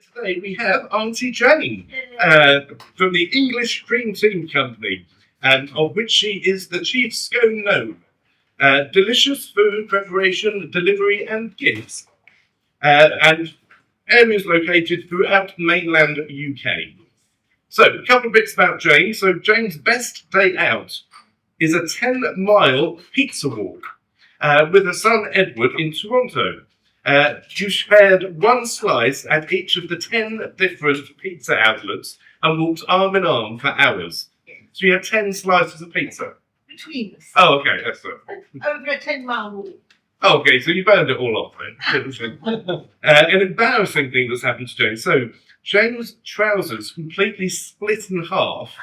today we have Auntie Jane from the English Cream Team Company, of which she is the chief scone gnome. Delicious food preparation, delivery and gifts. And areas located throughout mainland UK. So, a couple of bits about Jane. So, Jane's best day out is a 10-mile pizza walk with her son Edward in Toronto. You shared one slice at each of the 10 different pizza outlets and walked arm in arm for hours. So you had 10 slices of pizza? Between us. Oh, okay, that's it. Over a 10-mile walk. Oh, okay, so you burned it all off then. An embarrassing thing that's happened to Jane. So Jane's trousers completely split in half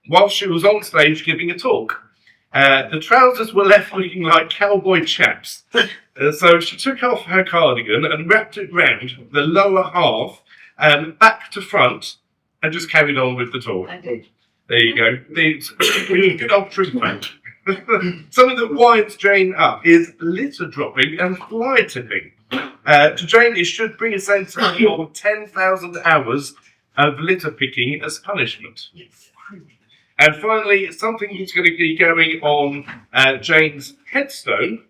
while she was on stage giving a talk. The trousers were left looking like cowboy chaps. So she took off her cardigan and wrapped it round the lower half, back to front, and just carried on with the talk. I did. There you go. Good old treatment. Something that winds Jane up is litter dropping and fly tipping. To Jane, it should bring a sense of 10,000 hours of litter picking as punishment. Yes. And finally, something that's going to be going on Jane's headstone.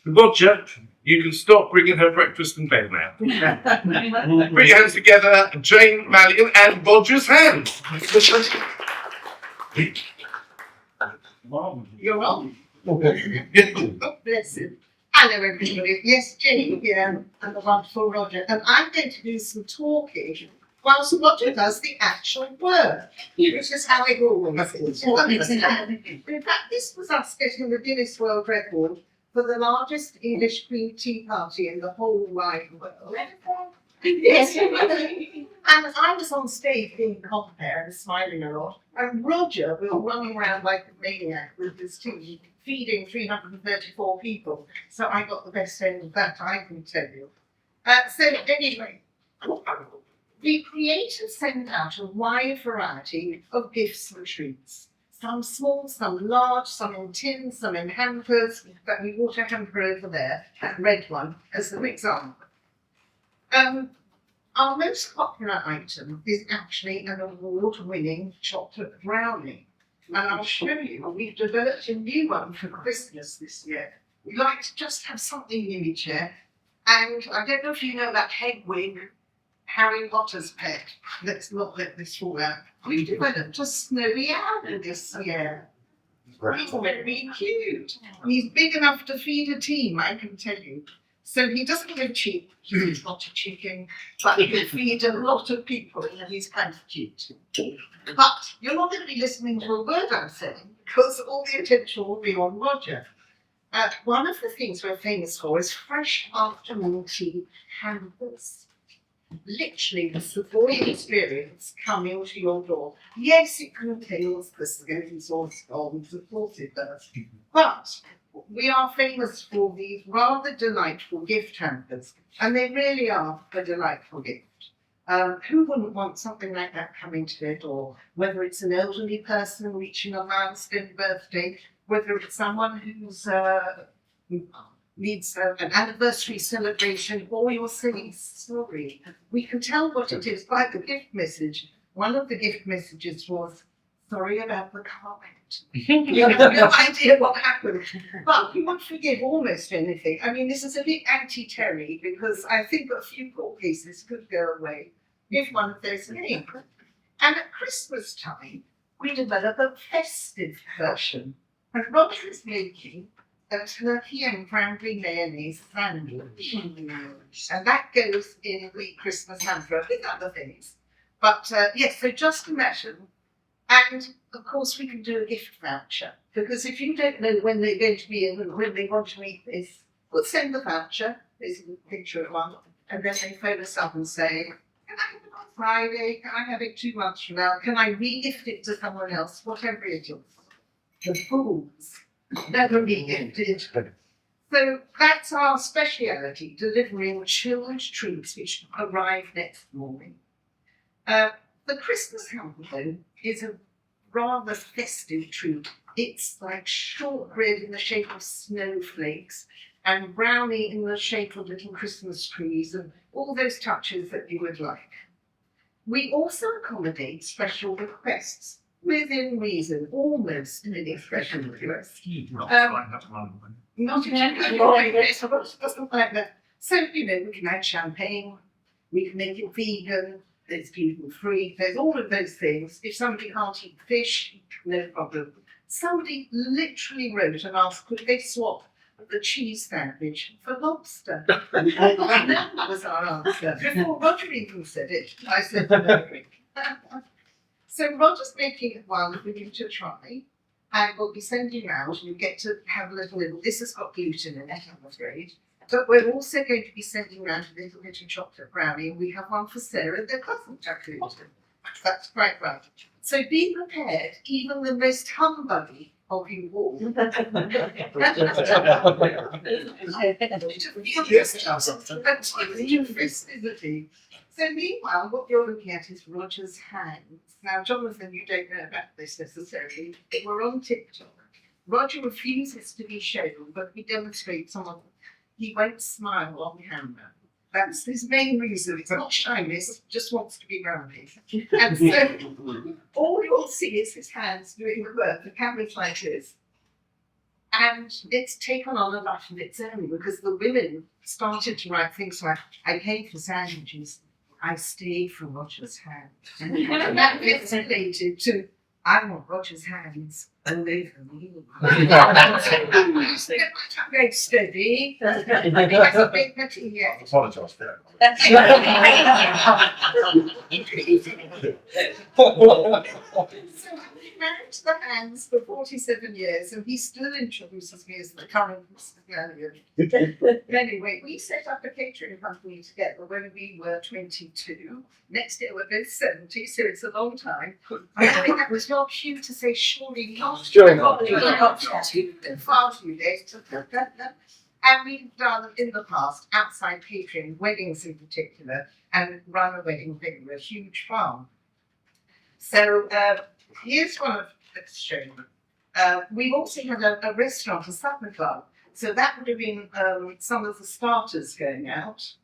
Roger, you can stop bringing her breakfast in bed now. Put your hands together, Jane, Malyon, and Roger's hands. You're wrong. Bless him. Hello, everybody. Yes, Jane here, and the wonderful Roger. And I'm going to do some talking whilst Roger does the actual work, which is how it always is. In fact, this was us getting the Guinness World Record for the largest English green tea party in the whole wide world. Yes. And I was on stage being compere and smiling a lot, and Roger was running around like a maniac with his team, feeding 334 people. So I got the best end of that, I can tell you. So anyway, we create and send out a wide variety of gifts and treats. Some small, some large, some in tins, some in hampers. But we bought a hamper over there, that red one, as an example. Our most popular item is actually an award-winning chocolate brownie. And I'll show you, we've developed a new one for Christmas this year. We like to just have something in each year. And I don't know if you know that Hedwig, Harry Potter's pet. Let's not let this fall out. We developed a snowy owl this year. He's very cute. And he's big enough to feed a team, I can tell you. So he doesn't go cheap. He's not a chicken, but he can feed a lot of people, and he's kind of cute. But you're not going to be listening to a word I'm saying, because all the attention will be on Roger. One of the things we're famous for is fresh afternoon tea hampers. Literally the Savoy experience coming to your door. Yes, it contains the scones or scones, of course it does. But we are famous for these rather delightful gift hampers, and they really are a delightful gift. Who wouldn't want something like that coming to their door? Whether it's an elderly person reaching a milestone birthday, whether it's someone who's needs an anniversary celebration, or you're saying sorry. We can tell what it is by the gift message. One of the gift messages was, sorry about the carpet. You have no idea what happened. But you would forgive almost anything. I mean, this is a bit anti-Terry, because I think a few court cases could go away if one of those came. And at Christmas time, we develop a festive version. And Roger is making a turkey and cranberry mayonnaise sandwich. And that goes in the Christmas hamper with other things. But yes, so just imagine. And of course, we can do a gift voucher, because if you don't know when they're going to be in and when they want to eat this, we'll send the voucher. There's a picture of one. And then they phone us up and say, can I have it on Friday? Can I have it 2 months from now? Can I re-gift it to someone else? Whatever it is. The fools never re-gifted. So that's our speciality, delivering chilled treats which arrive next morning. The Christmas hamper, though, is a rather festive treat. It's like shortbread in the shape of snowflakes and brownie in the shape of little Christmas trees and all those touches that you would like. We also accommodate special requests within reason, almost any special request. Not something like that. So, you know, we can add champagne, we can make it vegan, there's gluten-free, there's all of those things. If somebody can't eat fish, no problem. Somebody literally wrote and asked, could they swap the cheese sandwich for lobster? That was our answer. Before Roger even said it, I said no. So Roger's making one for you to try, and we'll be sending out. You get to have a little. This has got gluten in it, I'm afraid. But we're also going to be sending around a little bit of chocolate brownie, and we have one for Sarah that doesn't have gluten. That's quite right. So be prepared, even the most humbuggy of you all. So meanwhile, what you're looking at is Roger's hands. Now, Jonathan, you don't know about this necessarily. We're on TikTok. Roger refuses to be shown, but we demonstrate some of them. He won't smile on camera. That's his main reason. It's not shyness, just wants to be rounded. And so all you'll see is his hands doing the work. The camera's like this. And it's taken on a life of its own because the women started to write things like, I came for sandwiches, I stayed for Roger's hand. And that escalated to, I want Roger's hands all over me. Very steady. He hasn't been petty yet. Apologise for that. So I've married the hands for 47 years and he still introduces me as the current Mr. Malyon. Anyway, we set up a catering company together when we were 22. Next year we're both 70, so it's a long time. I think that was not cute to say surely not. Surely not. Far too late. And we've done in the past outside catering, weddings in particular, and run a wedding venue, a huge farm. So here's one of the show. We've also had a restaurant, a supper club. So that would have been some of the starters going out.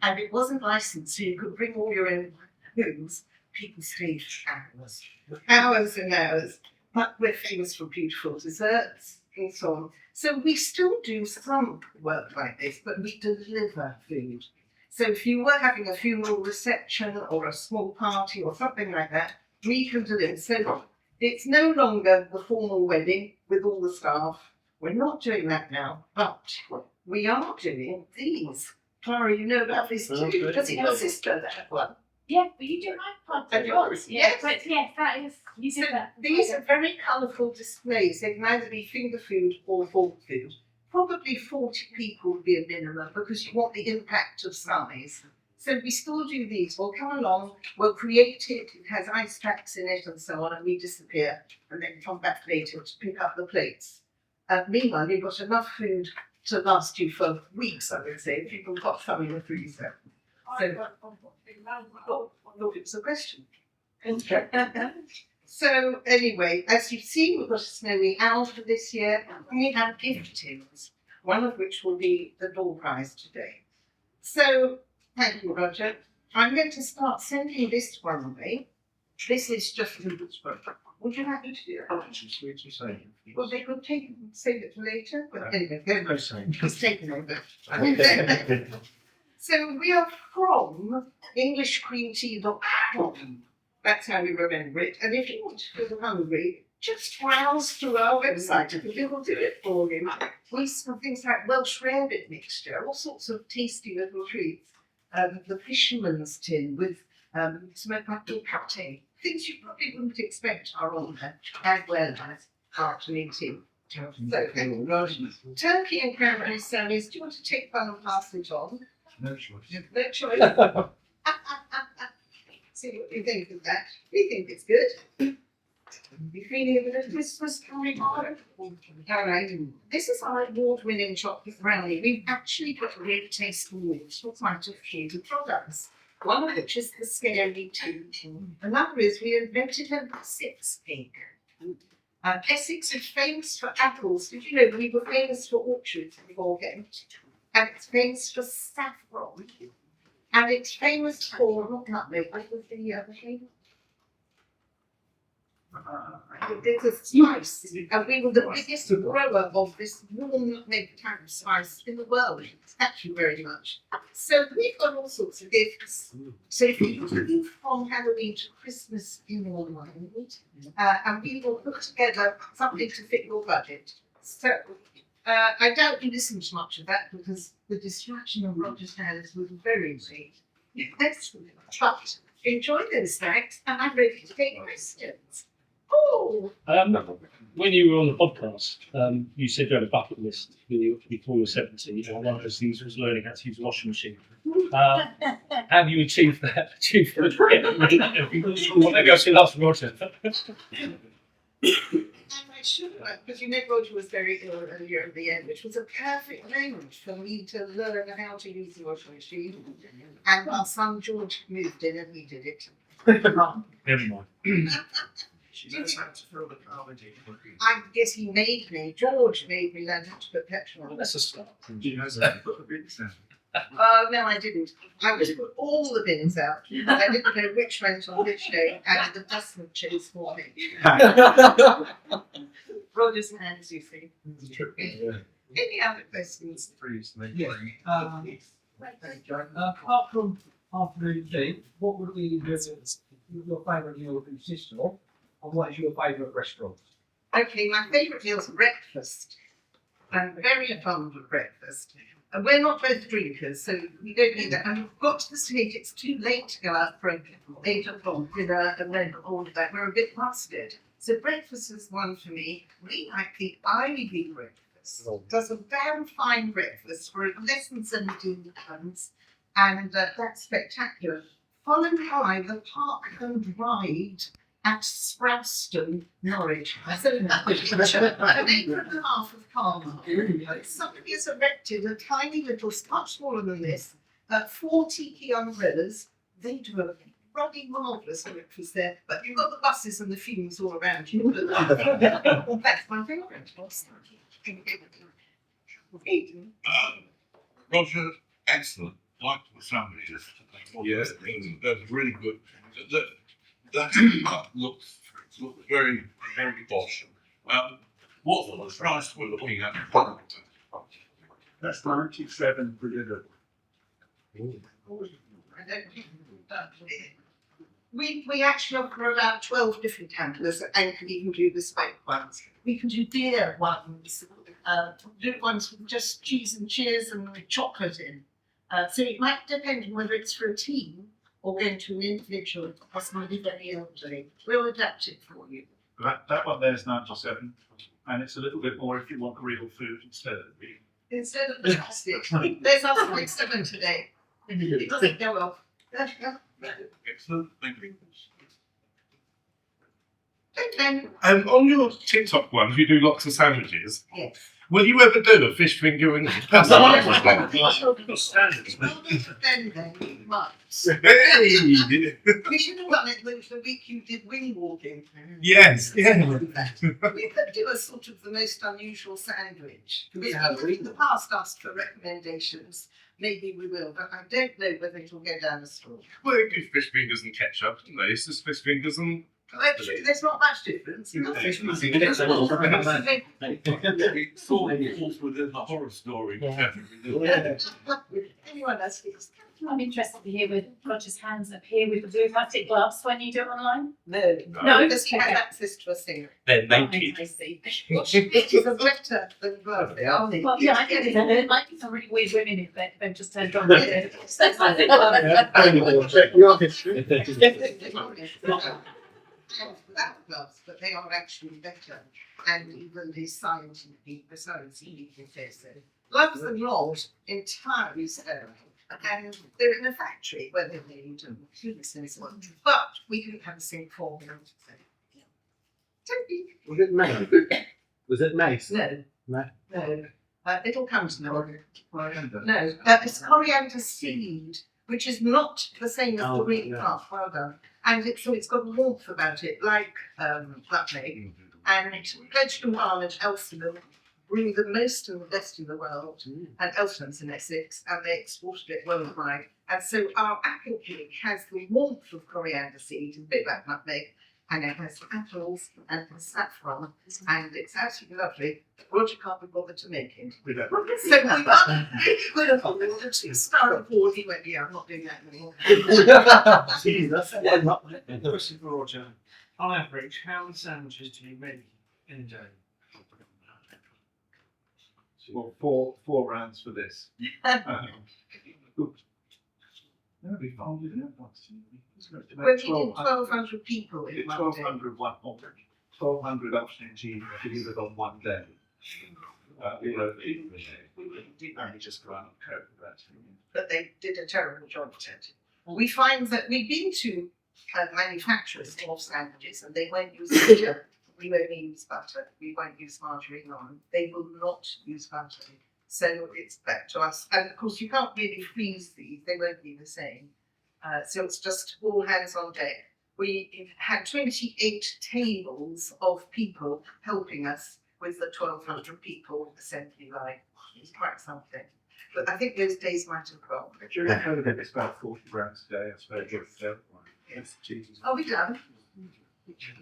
And it wasn't licensed, so you could bring all your own foods. People stayed for hours and hours. But we're famous for beautiful desserts and so on. So we still do some work like this, but we deliver food. So if you were having a funeral reception or a small party or something like that, we can deliver. So it's no longer the formal wedding with all the staff. We're not doing that now, but we are doing these. Clara, you know about this too. Does your sister that one? Yeah, but you do my part. And yours, yes. But yes, that is, you So did that. these are very colourful displays. They can either be finger food or fork food. Probably 40 people would be a minimum because you want the impact of size. So we still do these. We'll come along, we'll create it, it has ice packs in it and so on, and we disappear and then come back later to pick up the plates. Meanwhile, you've got enough food to last you for weeks, I would say, if you've got some in the freezer. So, I thought it was a question. So anyway, as you've seen, we've got a snowy owl for this year, and we have gift tins, one of which will be the door prize today. So thank you, Roger. I'm going to start sending this one away. This is just a little book. Would you like me to do that? Well, they could save it for later, but anyway, it's taken over. So we are from EnglishCreamTea.com. That's how we remember it. And if you want to feel hungry, just browse through our website and we will do it for you. We have things like Welsh rarebit mixture, all sorts of tasty little treats. The fisherman's tin with smoked apple pate. Things you probably wouldn't expect are on there, as well as afternoon tea. So, turkey and cranberry salad. Do you want to take one and pass it on? No choice. No choice. See what you think of that. We think it's good. You feeling a bit of Christmas coming on? Alright. This is our award-winning chocolate brownie. We've actually got a really tasty award for quite a few products. One of which is the Scary Two. Another is we invented an Essex pig. Essex is famous for apples. Did you know we were famous for orchards beforehand? And it's famous for saffron. And it's famous for, not nutmeg, what was the other thing? There's a spice, and we were the biggest grower of this warm nutmeg type of spice in the world. Thank you very much. So we've got all sorts of gifts. So if you move from Halloween to Christmas in your mind, and we will put together something to fit your budget. So I doubt you listened to much of that because the distraction of Roger's hands was very late. Yes, but enjoy those snacks, and I'm ready to take questions. Oh, When you were on the podcast, you said you had a bucket list before you were 70, and one of those things was learning how to use a washing machine. Have you achieved that? Maybe I should ask Roger. and I should have, because you know Roger was very ill earlier at the end, which was a perfect moment for me to learn how to use the washing machine. And our son George moved in and he did it. Never mind. She knows how to fill the carbonated I guess he made me, George made me learn how to put petrol on. That's a start. She knows how to put the bits down. No, I didn't. I was put all the bins out. I didn't know which went on which day, and the dustman chose for me. Roger's hands, you see. Any other questions? Apart from afternoon tea, what would we do as your favourite meal consist of, and what is your favourite restaurant? Okay, my favourite meal's breakfast. I'm very fond of breakfast. And we're not both drinkers, so we don't need that. And we've got to the stage, it's too late to go out for 8 o'clock dinner and then all of that. We're a bit busted. So breakfast is one for me. We like the Ivy breakfast. Does a damn fine breakfast for less than £17, and that's spectacular. Followed by the Park and Ride at Sprowston, Norwich. So an acre and a half of farm. Somebody has erected a tiny little, much smaller than this, 4 tiki umbrellas. They do a bloody marvellous breakfast there, but you've got the buses and the fumes all around you. That's my favourite. Roger, excellent. Like the sandwiches. Yes, that's really good. That looks very, very posh. What sort of price we're looking at? That's 97 for dinner. We actually offer about 12 different handlers and can even do bespoke ones. We can do deer ones, do ones with just cheese and cheers and with chocolate in. So it might depend on whether it's for a team or going to an individual or somebody very elderly. We'll adapt it for you. That one there's 97, and it's a little bit more if you want real food instead of beef. Instead of plastic, there's our 27 today. It doesn't go off. Excellent, thank you. Then, On your TikTok ones, you do lots of sandwiches. yes. Will you ever do a fish finger and pasta? Standards. Then, months. Hey! We should have done it the week you did wing walking. Yes, yeah. We could do a sort of the most unusual sandwich. We've in the past asked for recommendations. Maybe we will, but I don't know whether it will go down the store. Well, they do fish fingers and ketchup, don't they? It's just fish fingers and... Actually, there's not much difference. It falls within the horror story. Anyone else, please? I'm interested to hear with Roger's hands appear with the blue plastic gloves when you do it online. No. No. Because he has access to a singer. They're Right, naked. I see. Which is a better than glove, they are. Well, yeah, I get it. There might be some really weird women if they've just turned on. Yeah. That's my thing. Without gloves, but they are actually better. And even the scientific besides he can say so. Gloves are not entirely sterile. And they're in a factory where they made them. But we couldn't have a sink for them. Was it mace? Was it mace? No. No. No. It'll come to know. Coriander. No, it's coriander seed, which is not the same as the green plant. Well done. And it's got a warmth about it, like nutmeg. And vegetable balm and elderberry, grew the most and the best in the world, and Elton's in Essex, and they exported it worldwide. And so our apple cake has the warmth of coriander seed, a bit like nutmeg, and it has apples and saffron, and it's absolutely lovely. Roger can't be bothered to make it. We don't. So we put a whole order to start board. He went, yeah, I'm not doing that anymore. Question for Roger. On average, how many sandwiches do you make in a day? Well, four rounds for this. No, we folded it once. When we did 1,200 people in one day. 1,200 afternoon tea delivered on one day. We only just go out and cope with that. But they did a terrible job at it. We find that we've been to manufacturers of sandwiches and they won't use butter. We only use butter. We won't use margarine on. They will not use butter. So it's back to us. And of course, you can't really freeze these. They won't be the same. So it's just all hands on deck. We had 28 tables of people helping us with the 1,200 people assembly line. It was quite something. But I think those days might have gone. During COVID, it's about 40 grams a day. That's very good. Yes, Jesus. Are we done?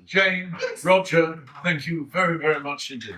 Jane, Roger, thank you very, very much indeed.